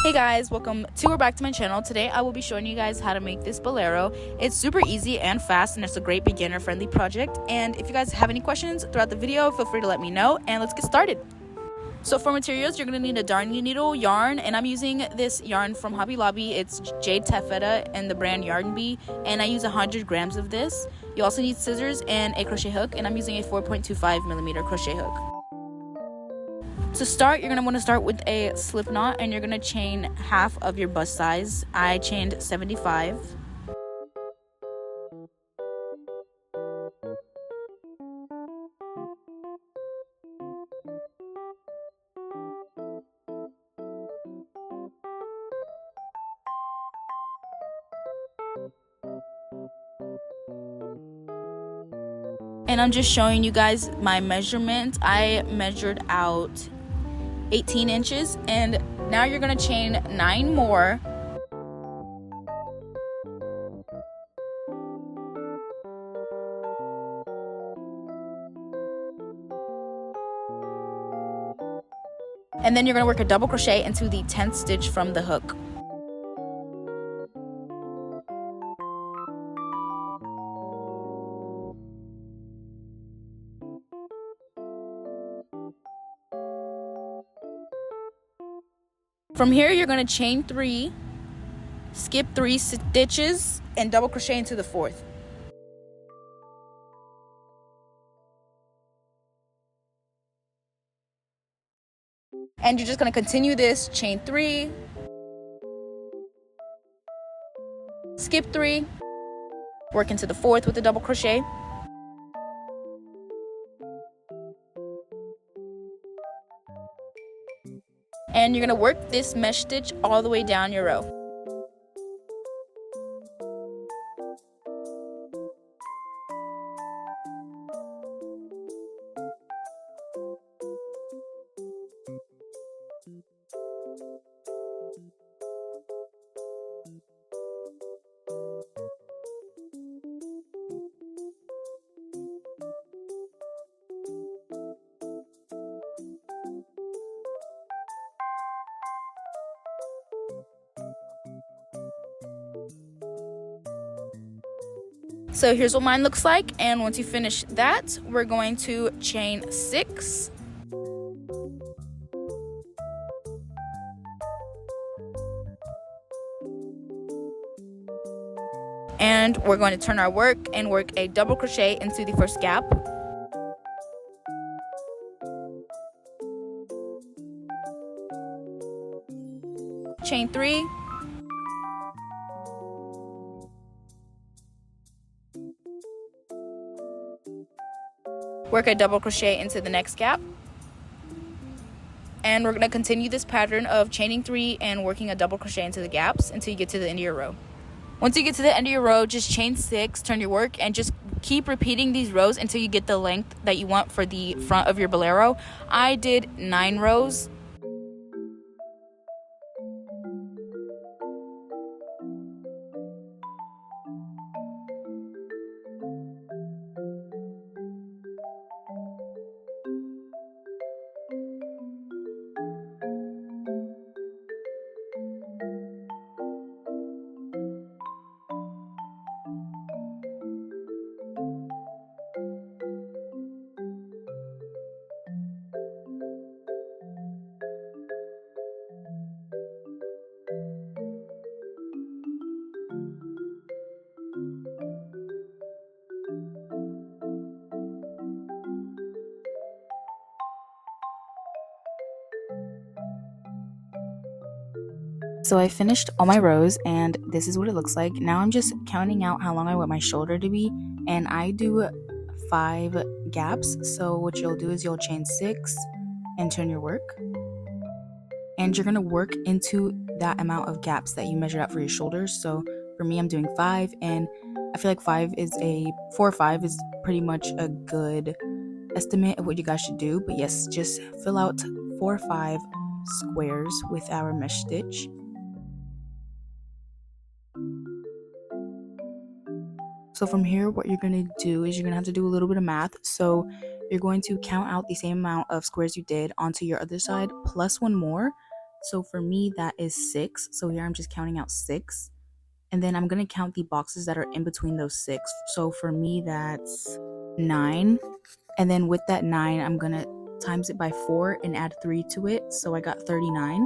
Hey guys, welcome to or back to my channel. Today I will be showing you guys how to make this bolero. It's super easy and fast, and it's a great beginner friendly project. And if you guys have any questions throughout the video, feel free to let me know, and let's get started. So for materials, you're going to need a darning needle, yarn, and I'm using this yarn from Hobby Lobby. It's Jade Taffeta and the brand Yarn Bee, and I use 100 grams of this. You also need scissors and a crochet hook, and I'm using a 4.25 millimeter crochet hook. To start, you're going to want to start with a slip knot, and you're going to chain half of your bust size. I chained 75. And I'm just showing you guys my measurement. I measured out 18 inches, and now you're going to chain 9 more. And then you're going to work a double crochet into the 10th stitch from the hook. From here, you're going to chain 3, skip 3 stitches, and double crochet into the 4th. And you're just going to continue this, chain 3, skip 3, work into the 4th with a double crochet. And you're going to work this mesh stitch all the way down your row. So here's what mine looks like, and once you finish that, we're going to chain 6. And we're going to turn our work and work a double crochet into the first gap. Chain 3. Work a double crochet into the next gap, and we're going to continue this pattern of chaining 3 and working a double crochet into the gaps until you get to the end of your row. Once you get to the end of your row, just chain 6, turn your work, and just keep repeating these rows until you get the length that you want for the front of your bolero. I did 9 rows. So I finished all my rows, and this is what it looks like. Now I'm just counting out how long I want my shoulder to be, and I do 5 gaps. So what you'll do is you'll chain 6 and turn your work, and you're going to work into that amount of gaps that you measured out for your shoulders. So for me, I'm doing 5, and I feel like 4 or 5 is pretty much a good estimate of what you guys should do. But yes, just fill out 4 or 5 squares with our mesh stitch. So from here, what you're going to do is you're going to have to do a little bit of math. So you're going to count out the same amount of squares you did onto your other side plus one more. So for me, that is 6. So here I'm just counting out 6. And then I'm going to count the boxes that are in between those 6. So for me, that's 9. And then with that 9, I'm going to times it by 4 and add 3 to it. So I got 39.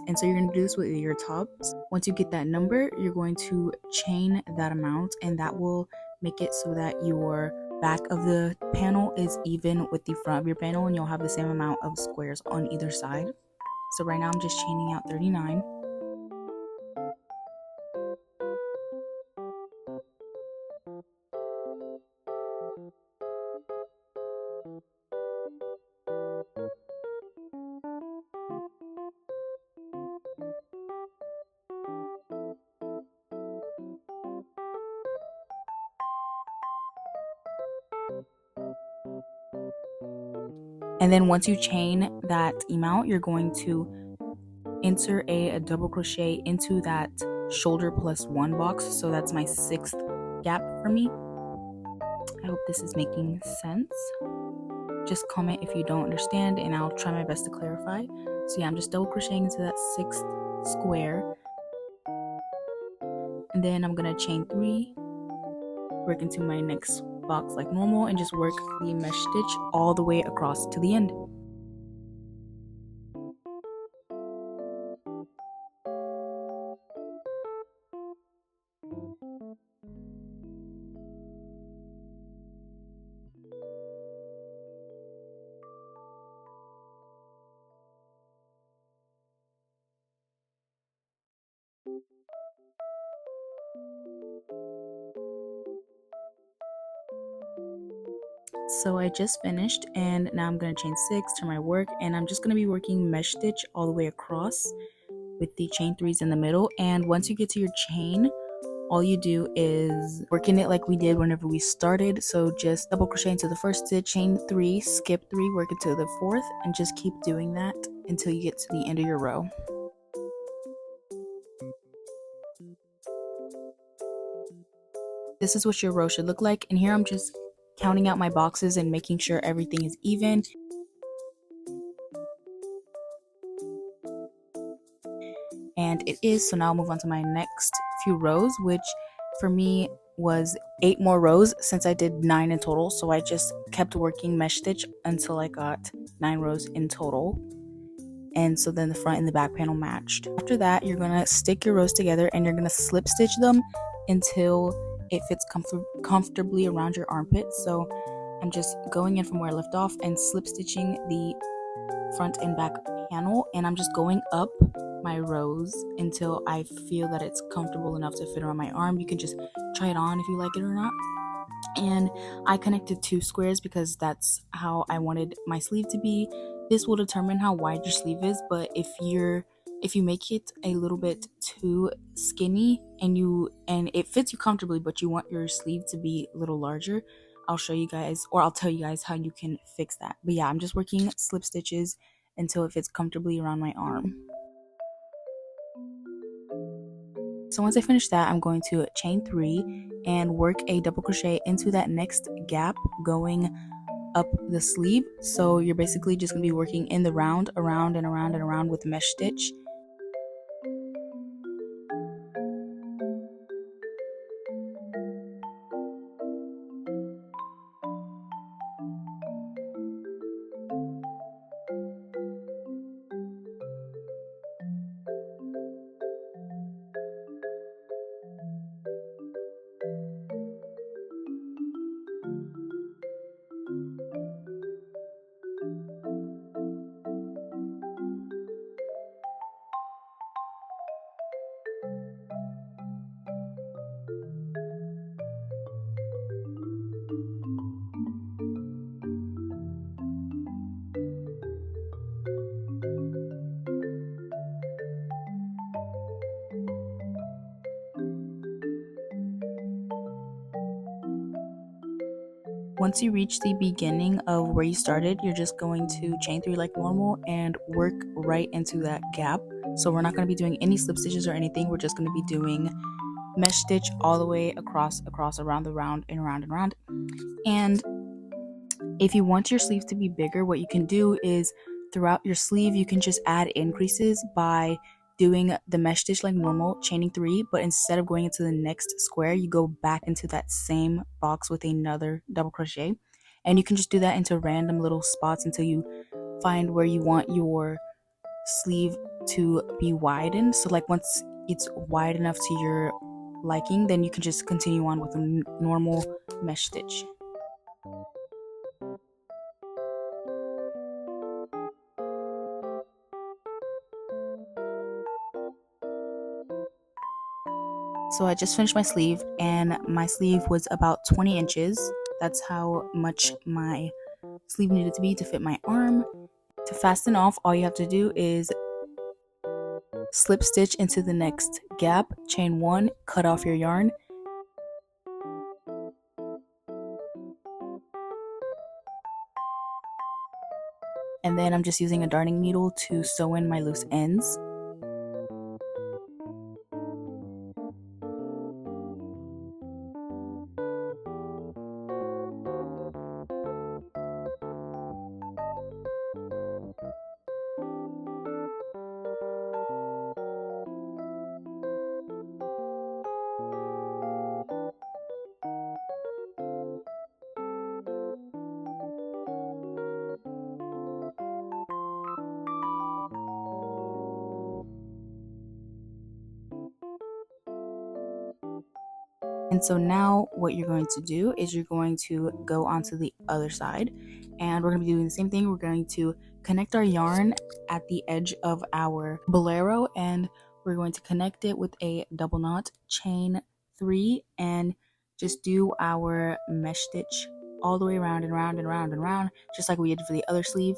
And so you're going to do this with your tops. Once you get that number, you're going to chain that amount, and that will make it so that your back of the panel is even with the front of your panel, and you'll have the same amount of squares on either side. So right now I'm just chaining out 39. And then once you chain that amount, you're going to insert a double crochet into that shoulder plus 1 box. So that's my 6th gap for me. I hope this is making sense. Just comment if you don't understand and I'll try my best to clarify. So yeah, I'm just double crocheting into that 6th square. And then I'm gonna chain 3, work into my next box like normal, and just work the mesh stitch all the way across to the end. So I just finished, and now I'm going to chain 6 to my work, and I'm just going to be working mesh stitch all the way across with the chain 3s in the middle. And once you get to your chain, all you do is work in it like we did whenever we started. So just double crochet into the first stitch, chain 3, skip 3, work into the 4th, and just keep doing that until you get to the end of your row. This is what your row should look like, and here I'm just counting out my boxes and making sure everything is even. And it is. So now I'll move on to my next few rows, which for me was 8 more rows since I did 9 in total. So I just kept working mesh stitch until I got 9 rows in total. And so then the front and the back panel matched. After that, you're gonna stick your rows together and you're gonna slip stitch them until it fits comfortably around your armpit. So I'm just going in from where I left off and slip stitching the front and back panel, and I'm just going up my rows until I feel that it's comfortable enough to fit around my arm. You can just try it on if you like it or not. And I connected 2 squares because that's how I wanted my sleeve to be. This will determine how wide your sleeve is, but if you make it a little bit too skinny and it fits you comfortably, but you want your sleeve to be a little larger, I'll show you guys, or I'll tell you guys how you can fix that. But yeah, I'm just working slip stitches until it fits comfortably around my arm. So once I finish that, I'm going to chain 3 and work a double crochet into that next gap going up the sleeve. So you're basically just going to be working in the round, around and around and around with mesh stitch. Once you reach the beginning of where you started, you're just going to chain 3 like normal and work right into that gap. So we're not going to be doing any slip stitches or anything. We're just going to be doing mesh stitch all the way across, around the round and around and around. And if you want your sleeve to be bigger, what you can do is throughout your sleeve, you can just add increases by doing the mesh stitch like normal, chaining 3, but instead of going into the next square, you go back into that same box with another double crochet. And you can just do that into random little spots until you find where you want your sleeve to be widened. So like once it's wide enough to your liking, then you can just continue on with a normal mesh stitch. So I just finished my sleeve, and my sleeve was about 20 inches. That's how much my sleeve needed to be to fit my arm. To fasten off, all you have to do is slip stitch into the next gap, chain 1, cut off your yarn. And then I'm just using a darning needle to sew in my loose ends. And so now what you're going to do is you're going to go onto the other side, and we're going to be doing the same thing. We're going to connect our yarn at the edge of our bolero, and we're going to connect it with a double knot, chain 3, and just do our mesh stitch all the way around and round and round and round, just like we did for the other sleeve.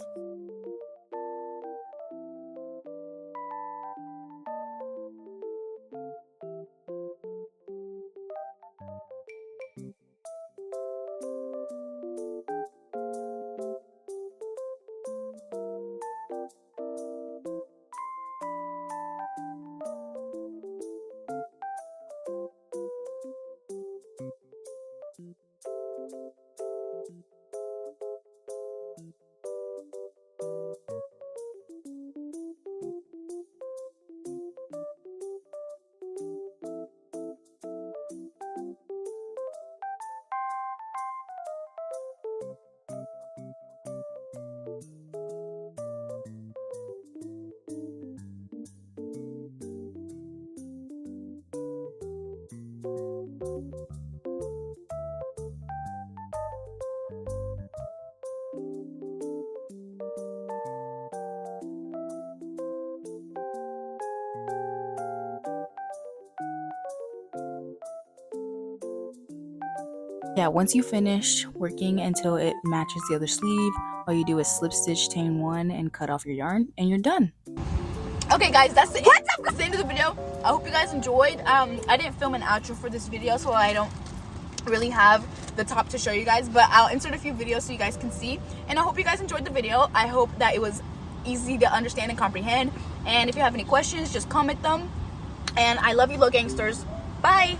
Yeah, once you finish working until it matches the other sleeve, all you do is slip stitch, chain 1, and cut off your yarn, and you're done. Okay guys, that's the end of the video. I hope you guys enjoyed. I didn't film an outro for this video, so I don't really have the top to show you guys, but I'll insert a few videos so you guys can see. And I hope you guys enjoyed the video. I hope that it was easy to understand and comprehend. And if you have any questions, just comment them. And I love you, little gangsters. Bye.